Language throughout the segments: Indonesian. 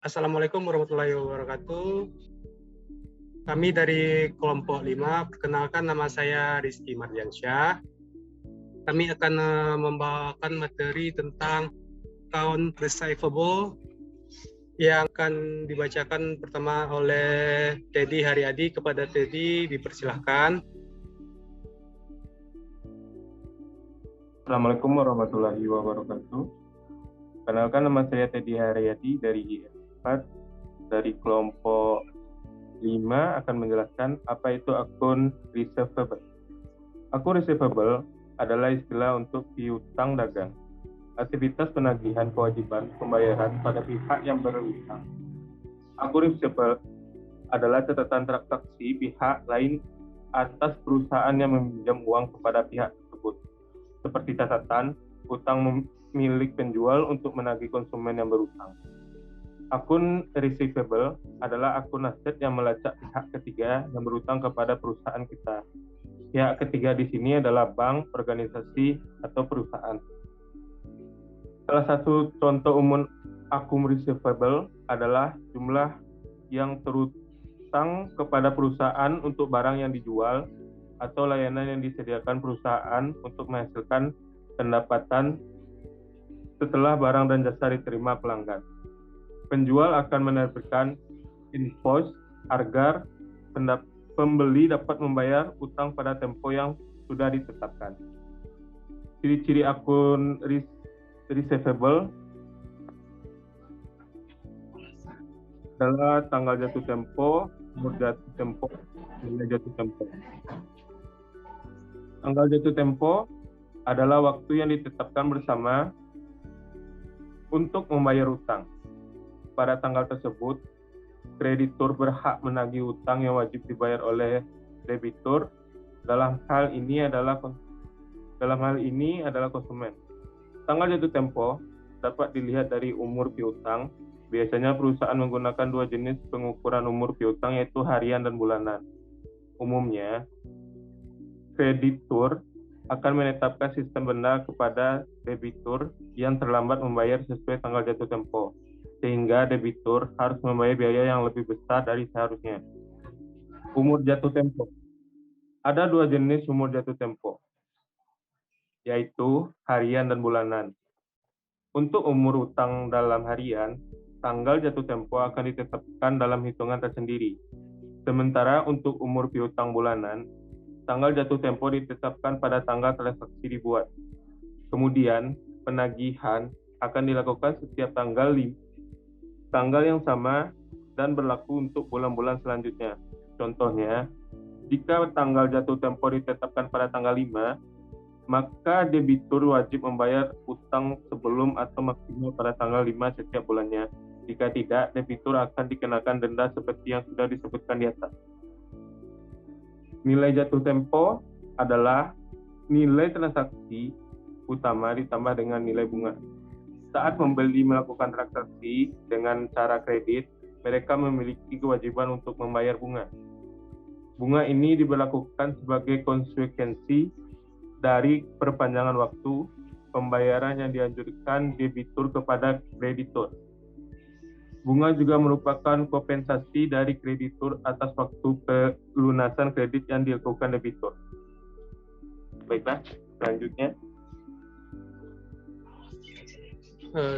Assalamualaikum warahmatullahi wabarakatuh. Kami dari kelompok 5, perkenalkan nama saya Rizky Mardiansyah. Kami akan membawakan materi tentang account receivable yang akan dibacakan pertama oleh Teddy Haryadi. Kepada Teddy, dipersilahkan. Assalamualaikum warahmatullahi wabarakatuh. Kenalkan, nama saya Teddy Haryadi dari IF4 dari kelompok 5 akan menjelaskan apa itu akun receivable. Akun receivable adalah istilah untuk piutang dagang, aktivitas penagihan kewajiban pembayaran pada pihak yang berutang. Akun receivable adalah catatan transaksi pihak lain atas perusahaan yang meminjam uang kepada pihak tersebut, seperti catatan utang milik penjual untuk menagih konsumen yang berutang. Akun receivable adalah akun aset yang melacak pihak ketiga yang berutang kepada perusahaan kita. Pihak ketiga di sini adalah bank, organisasi, atau perusahaan. Salah satu contoh umum akun receivable adalah jumlah yang terutang kepada perusahaan untuk barang yang dijual atau layanan yang disediakan perusahaan untuk menghasilkan pendapatan setelah barang dan jasa diterima pelanggan. Penjual akan menerbitkan invoice agar pembeli dapat membayar utang pada tempo yang sudah ditetapkan. Ciri-ciri akun receivable adalah tanggal jatuh tempo, umur jatuh tempo, nilai jatuh tempo. Tanggal jatuh tempo adalah waktu yang ditetapkan bersama untuk membayar utang. Pada tanggal tersebut, kreditur berhak menagih utang yang wajib dibayar oleh debitur. Dalam hal ini adalah konsumen. Tanggal jatuh tempo dapat dilihat dari umur piutang. Biasanya perusahaan menggunakan dua jenis pengukuran umur piutang, yaitu harian dan bulanan. Umumnya, kreditur akan menetapkan sistem denda kepada debitur yang terlambat membayar sesuai tanggal jatuh tempo, sehingga debitur harus membayar biaya yang lebih besar dari seharusnya. Umur jatuh tempo. Ada dua jenis umur jatuh tempo, yaitu harian dan bulanan. Untuk umur utang dalam harian, tanggal jatuh tempo akan ditetapkan dalam hitungan tersendiri. Sementara untuk umur piutang bulanan, tanggal jatuh tempo ditetapkan pada tanggal transaksi dibuat. Kemudian, penagihan akan dilakukan setiap tanggal yang sama dan berlaku untuk bulan-bulan selanjutnya. Contohnya, jika tanggal jatuh tempo ditetapkan pada tanggal 5, maka debitur wajib membayar utang sebelum atau maksimal pada tanggal 5 setiap bulannya. Jika tidak, debitur akan dikenakan denda seperti yang sudah disebutkan di atas. Nilai jatuh tempo adalah nilai transaksi utama ditambah dengan nilai bunga. Saat pembeli melakukan transaksi dengan cara kredit, mereka memiliki kewajiban untuk membayar bunga. Bunga ini diberlakukan sebagai konsekuensi dari perpanjangan waktu pembayaran yang dianjurkan debitur kepada kreditur. Bunga juga merupakan kompensasi dari kreditur atas waktu pelunasan kredit yang dilakukan debitur. Baiklah, selanjutnya.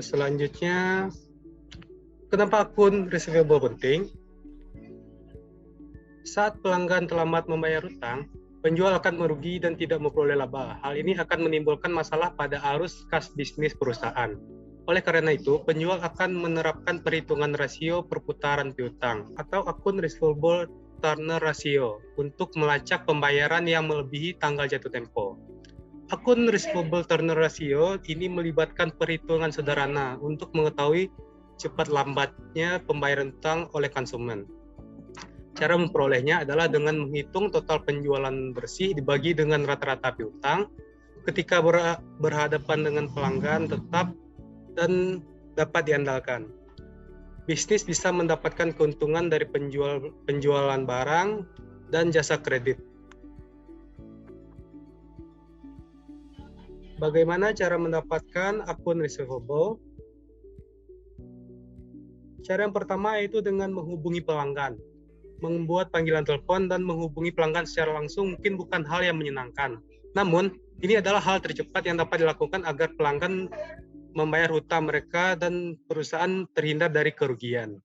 Selanjutnya, kenapa akun receivable penting? Saat pelanggan terlambat membayar utang, penjual akan merugi dan tidak memperoleh laba. Hal ini akan menimbulkan masalah pada arus kas bisnis perusahaan. Oleh karena itu, penjual akan menerapkan perhitungan rasio perputaran piutang atau akun receivable turnover ratio untuk melacak pembayaran yang melebihi tanggal jatuh tempo. Akun receivable turnover ratio ini melibatkan perhitungan sederhana untuk mengetahui cepat lambatnya pembayaran utang oleh konsumen. Cara memperolehnya adalah dengan menghitung total penjualan bersih dibagi dengan rata-rata piutang ketika berhadapan dengan pelanggan tetap dan dapat diandalkan. Bisnis bisa mendapatkan keuntungan dari penjualan barang dan jasa kredit. Bagaimana cara mendapatkan akun receivable? Cara yang pertama yaitu dengan menghubungi pelanggan. Membuat panggilan telepon dan menghubungi pelanggan secara langsung mungkin bukan hal yang menyenangkan. Namun, ini adalah hal tercepat yang dapat dilakukan agar pelanggan membayar hutang mereka dan perusahaan terhindar dari kerugian.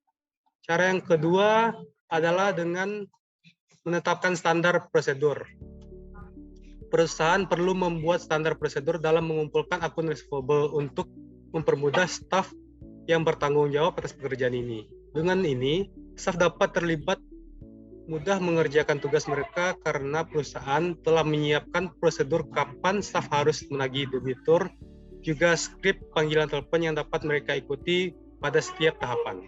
Cara yang kedua adalah dengan menetapkan standar prosedur. Perusahaan perlu membuat standar prosedur dalam mengumpulkan akun receivable untuk mempermudah staf yang bertanggung jawab atas pekerjaan ini. Dengan ini, staf dapat terlibat mudah mengerjakan tugas mereka karena perusahaan telah menyiapkan prosedur kapan staf harus menagih debitur, juga skrip panggilan telepon yang dapat mereka ikuti pada setiap tahapan.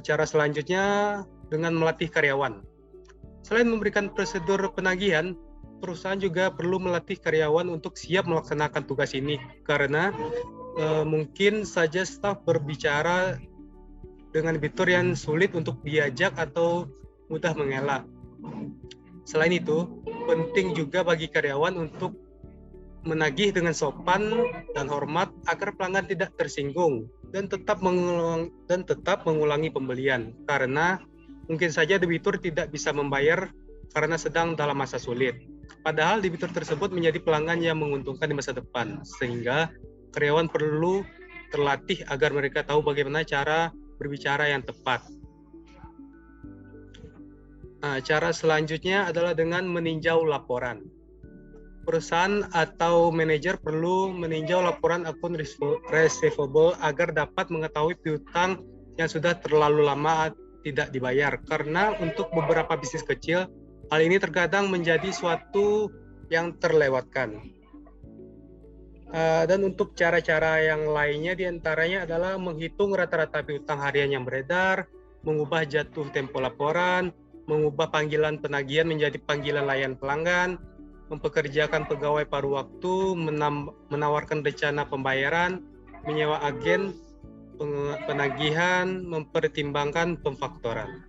Cara selanjutnya dengan melatih karyawan. Selain memberikan prosedur penagihan, perusahaan juga perlu melatih karyawan untuk siap melaksanakan tugas ini karena mungkin saja staf berbicara dengan debitur yang sulit untuk diajak atau mudah mengelak. Selain itu, penting juga bagi karyawan untuk menagih dengan sopan dan hormat agar pelanggan tidak tersinggung dan tetap mengulangi pembelian karena mungkin saja debitur tidak bisa membayar karena sedang dalam masa sulit. Padahal debitur tersebut menjadi pelanggan yang menguntungkan di masa depan, sehingga karyawan perlu terlatih agar mereka tahu bagaimana cara berbicara yang tepat. Nah, cara selanjutnya adalah dengan meninjau laporan. Perusahaan atau manajer perlu meninjau laporan akun receivable agar dapat mengetahui piutang yang sudah terlalu lama tidak dibayar. Karena untuk beberapa bisnis kecil, hal ini terkadang menjadi suatu yang terlewatkan. Dan untuk cara-cara yang lainnya diantaranya adalah menghitung rata-rata piutang harian yang beredar, mengubah jatuh tempo laporan, mengubah panggilan penagihan menjadi panggilan layan pelanggan, mempekerjakan pegawai paruh waktu, menawarkan rencana pembayaran, menyewa agen penagihan, mempertimbangkan pemfaktoran.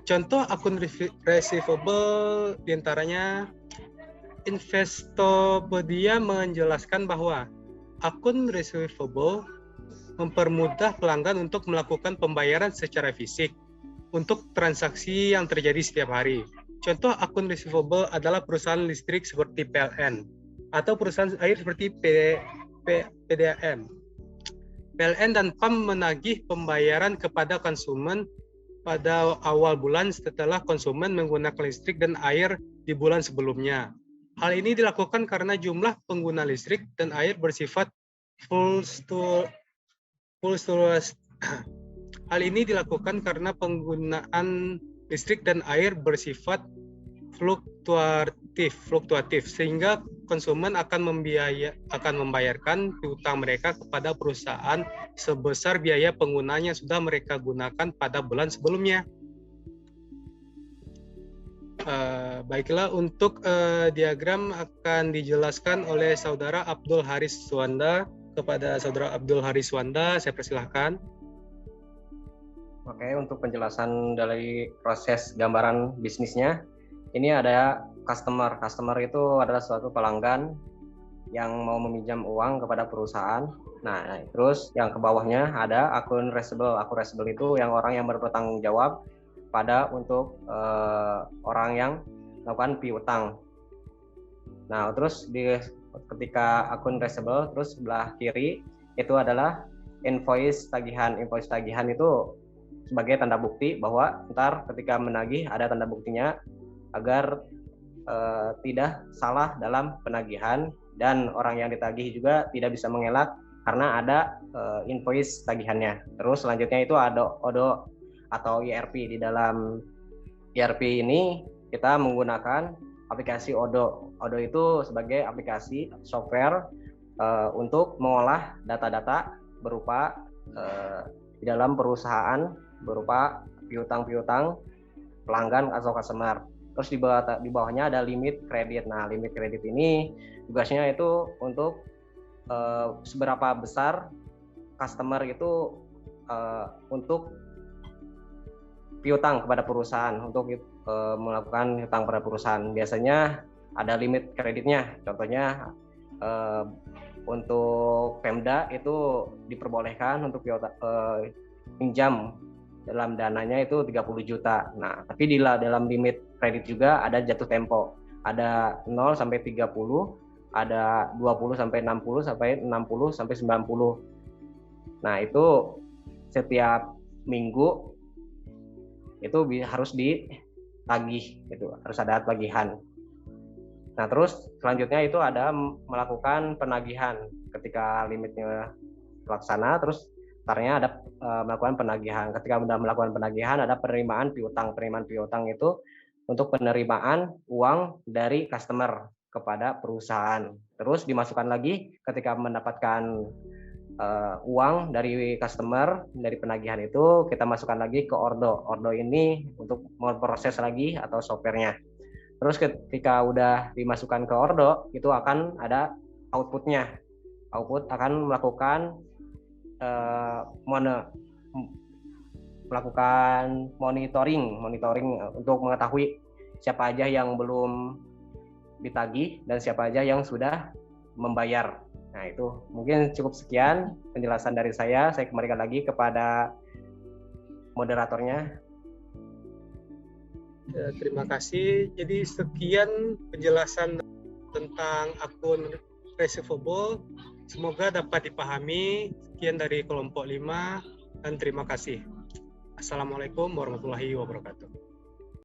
Contoh akun receivable diantaranya Investopedia menjelaskan bahwa akun receivable mempermudah pelanggan untuk melakukan pembayaran secara fisik untuk transaksi yang terjadi setiap hari. Contoh akun receivable adalah perusahaan listrik seperti PLN atau perusahaan air seperti PDAM. PLN dan PAM menagih pembayaran kepada konsumen pada awal bulan setelah konsumen menggunakan listrik dan air di bulan sebelumnya. Hal ini dilakukan karena jumlah pengguna listrik dan air bersifat Hal ini dilakukan karena penggunaan listrik dan air bersifat fluktuatif, sehingga konsumen akan membayarkan piutang mereka kepada perusahaan sebesar biaya penggunaan yang sudah mereka gunakan pada bulan sebelumnya. Baiklah, untuk diagram akan dijelaskan oleh Saudara Abdul Haris Suwanda. Kepada Saudara Abdul Haris Suwanda, saya persilahkan. Oke, untuk penjelasan dari proses gambaran bisnisnya, ini ada customer. Customer itu adalah suatu pelanggan yang mau meminjam uang kepada perusahaan. Nah, terus yang ke bawahnya ada akun receivable. Akun receivable itu yang orang yang bertanggung jawab pada untuk orang yang melakukan piutang. Nah, terus ketika akun receivable, terus sebelah kiri itu adalah invoice tagihan. Invoice tagihan itu sebagai tanda bukti bahwa ntar ketika menagih ada tanda buktinya agar tidak salah dalam penagihan dan orang yang ditagih juga tidak bisa mengelak karena ada invoice tagihannya. Terus selanjutnya itu ada ODO atau ERP. Di dalam ERP ini kita menggunakan aplikasi ODO. ODO itu sebagai aplikasi software untuk mengolah data-data berupa di dalam perusahaan berupa piutang-piutang pelanggan atau customer. Terus di bawahnya ada limit kredit. Nah, limit kredit ini tugasnya itu untuk seberapa besar customer itu untuk piutang kepada perusahaan, untuk melakukan hutang pada perusahaan. Biasanya ada limit kreditnya. Contohnya Untuk Pemda itu diperbolehkan untuk pinjam dalam dananya itu 30 juta. Nah, tapi dalam limit kredit juga ada jatuh tempo. Ada 0 sampai 30, ada 20 sampai 60, sampai 60 sampai 90. Nah, itu setiap minggu itu harus ditagih gitu, harus ada tagihan. Nah, terus selanjutnya itu ada melakukan penagihan ketika limitnya terlaksana, terus tarnya ada melakukan penagihan. Ketika sudah melakukan penagihan ada penerimaan piutang. Penerimaan piutang itu untuk penerimaan uang dari customer kepada perusahaan. Terus dimasukkan lagi ketika mendapatkan uang dari customer dari penagihan itu kita masukkan lagi ke ordo. Ordo ini untuk memproses lagi atau softwarenya. Terus ketika udah dimasukkan ke ordo itu akan ada outputnya. Output akan melakukan monitoring untuk mengetahui siapa aja yang belum ditagih dan siapa aja yang sudah membayar. Nah, itu mungkin cukup sekian penjelasan dari saya. Saya kembalikan lagi kepada moderatornya. Ya, terima kasih. Jadi sekian penjelasan tentang akun receivable. Semoga dapat dipahami. Sekian dari kelompok 5 dan terima kasih. Assalamualaikum warahmatullahi wabarakatuh.